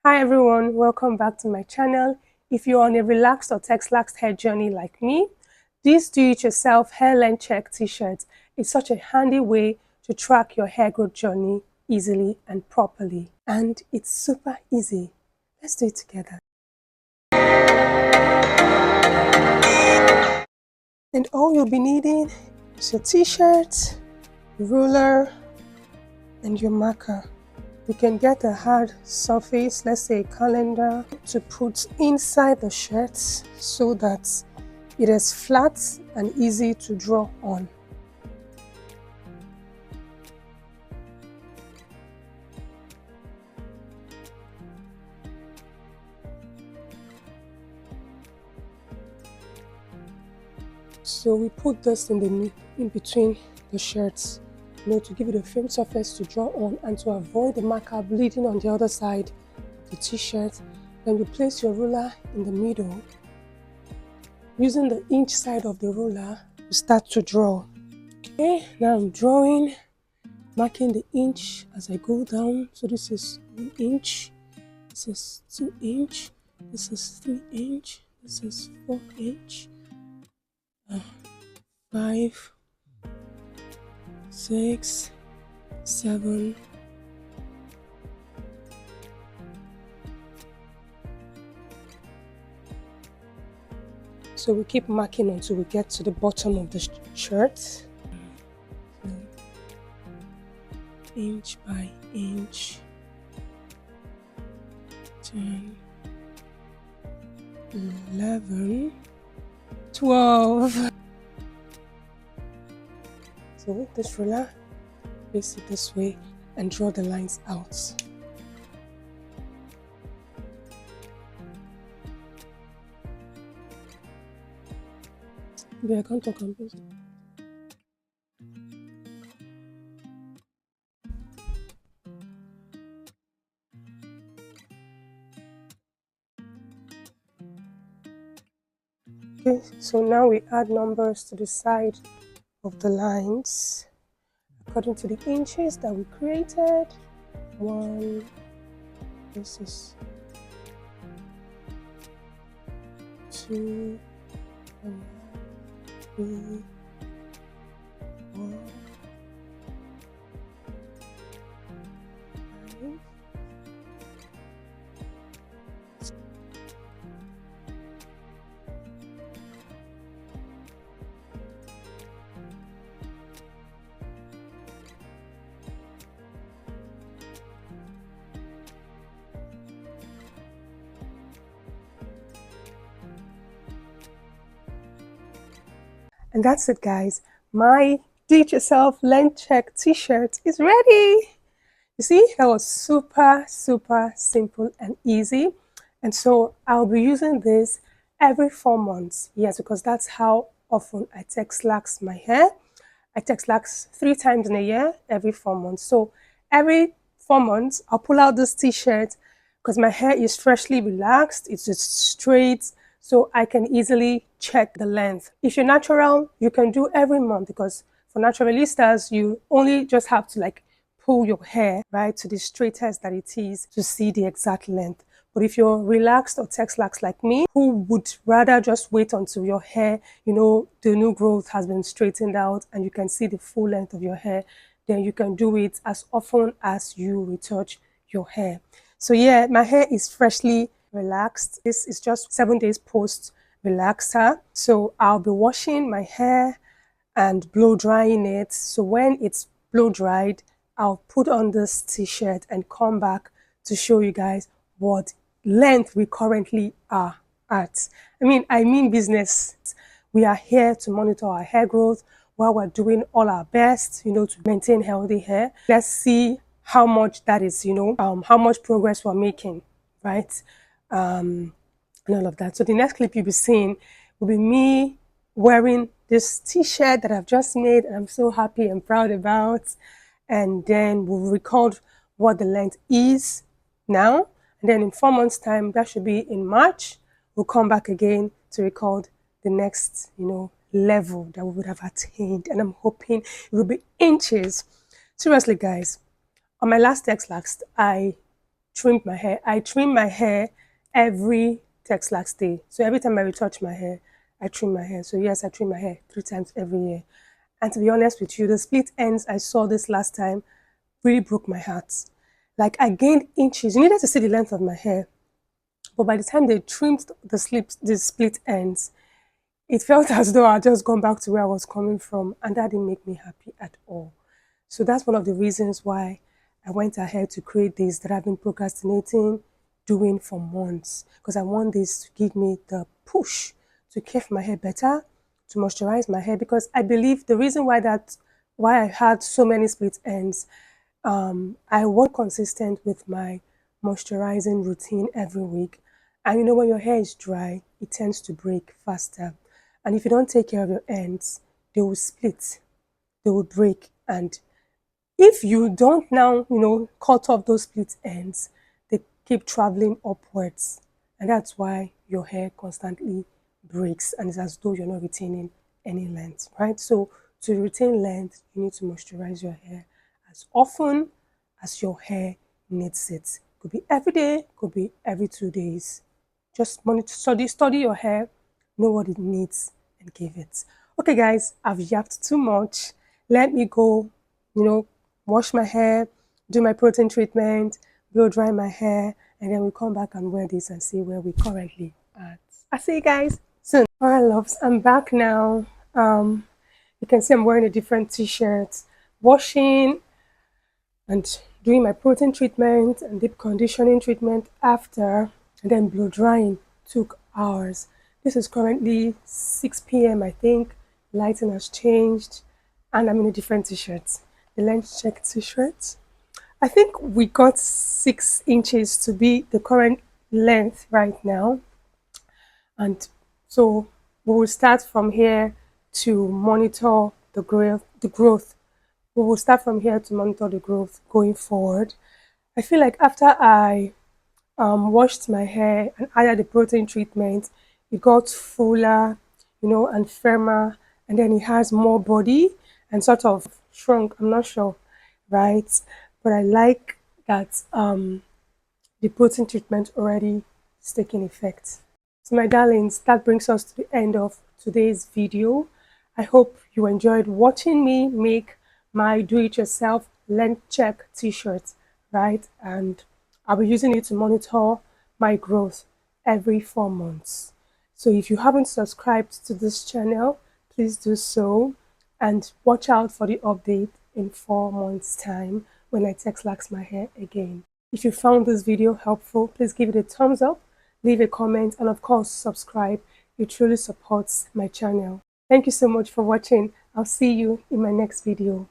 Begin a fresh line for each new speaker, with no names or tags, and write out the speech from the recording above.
Hi everyone, welcome back to my channel. If you're on a relaxed or texlaxed hair journey like me, this do-it-yourself hair length check t-shirt is such a handy way to track your hair growth journey easily and properly. And it's super easy. Let's do it together. And all you'll be needing is your t-shirt, ruler, and your marker. You can get a hard surface, let's say a calendar, to put inside the shirt so that it is flat and easy to draw on. So we put this in between the shirts, to give it a firm surface to draw on and to avoid the marker bleeding on the other side of the t-shirt. Then you place your ruler in the middle. Using the inch side of the ruler, you start to draw. Okay, now I'm drawing, marking the inch as I go down. So this is 1 inch, this is 2 inch, this is 3 inch, this is 4 inch, 5, 6, 7, 8. So we keep marking until we get to the bottom of the shirt. So, inch by inch, 10, 11, 12. So with this ruler, place it this way and draw the lines out. I can't talk on this. Okay, so now we add numbers to the side of the lines according to the inches that we created. 1, this is 2, 3, 4, 5. And that's it, guys. My do-it-yourself length check t-shirt is ready. You see, that was super simple and easy. And so I'll be using this every 4 months. Yes, because that's how often I texlax my hair. I texlax 3 times in a year, every 4 months. So every 4 months, I'll pull out this t-shirt because my hair is freshly relaxed. It's just straight, so I can easily check the length. If you're natural, you can do every month because for naturalistas, you only just have to pull your hair, right, to the straightest that it is to see the exact length. But if you're relaxed or texlax like me, who would rather just wait until your hair, the new growth has been straightened out and you can see the full length of your hair, then you can do it as often as you retouch your hair. So yeah, my hair is freshly relaxed. This is just 7 days post relaxer. So I'll be washing my hair and blow drying it. So when it's blow dried, I'll put on this t-shirt and come back to show you guys what length we currently are at. I mean business. We are here to monitor our hair growth while we're doing all our best, to maintain healthy hair. Let's see how much that is, how much progress we're making, right? And all of that. So the next clip you'll be seeing will be me wearing this t-shirt that I've just made and I'm so happy and proud about. And then we'll record what the length is now. And then in 4 months' time, that should be in March, we'll come back again to record the next, level that we would have attained. And I'm hoping it will be inches. Seriously, guys, on my last Texlaxed, I trimmed my hair. I trim my hair every Texlax day. So every time I retouch my hair, I trim my hair. So yes, I trim my hair 3 times every year. And to be honest with you, the split ends I saw this last time really broke my heart. Like I gained inches. You needed to see the length of my hair. But by the time they trimmed the split ends, it felt as though I had just gone back to where I was coming from, and that didn't make me happy at all. So that's one of the reasons why I went ahead to create this that I've been procrastinating doing for months, because I want this to give me the push to care for my hair better, to moisturize my hair, because I believe the reason why I had so many split ends, I was consistent with my moisturizing routine every week. And you know, when your hair is dry, it tends to break faster. And if you don't take care of your ends, they will split, they will break. And if you don't now, cut off those split ends, they keep traveling upwards. And that's why your hair constantly breaks and it's as though you're not retaining any length, right? So to retain length, you need to moisturize your hair as often as your hair needs it. Could be every day, could be every 2 days. Just monitor, study your hair, know what it needs, and give it. Okay, guys, I've yapped too much. Let me go, wash my hair, do my protein treatment, blow dry my hair, and then we come back and wear this and see where we currently at. I'll see you guys soon. All right, loves, I'm back now. You can see I'm wearing a different t-shirt, washing and doing my protein treatment and deep conditioning treatment after, and then blow drying took hours. This is currently 6 p.m. I think. Lighting has changed and I'm in a different t-shirt. The length check t-shirt. I think we got 6 inches to be the current length right now. And so we will start from here to monitor the growth. We will start from here to monitor the growth going forward. I feel like after I washed my hair and added the protein treatment, it got fuller, and firmer, and then it has more body and sort of shrunk. I'm not sure, right? But I like that the protein treatment already is taking effect. So my darlings, that brings us to the end of today's video. I hope you enjoyed watching me make my do-it-yourself length check t-shirt, right? And I'll be using it to monitor my growth every 4 months. So if you haven't subscribed to this channel, please do so and watch out for the update in 4 months time when I texlax my hair again. If you found this video helpful, please give it a thumbs up, leave a comment, and of course subscribe. It truly supports my channel. Thank you so much for watching. I'll see you in my next video.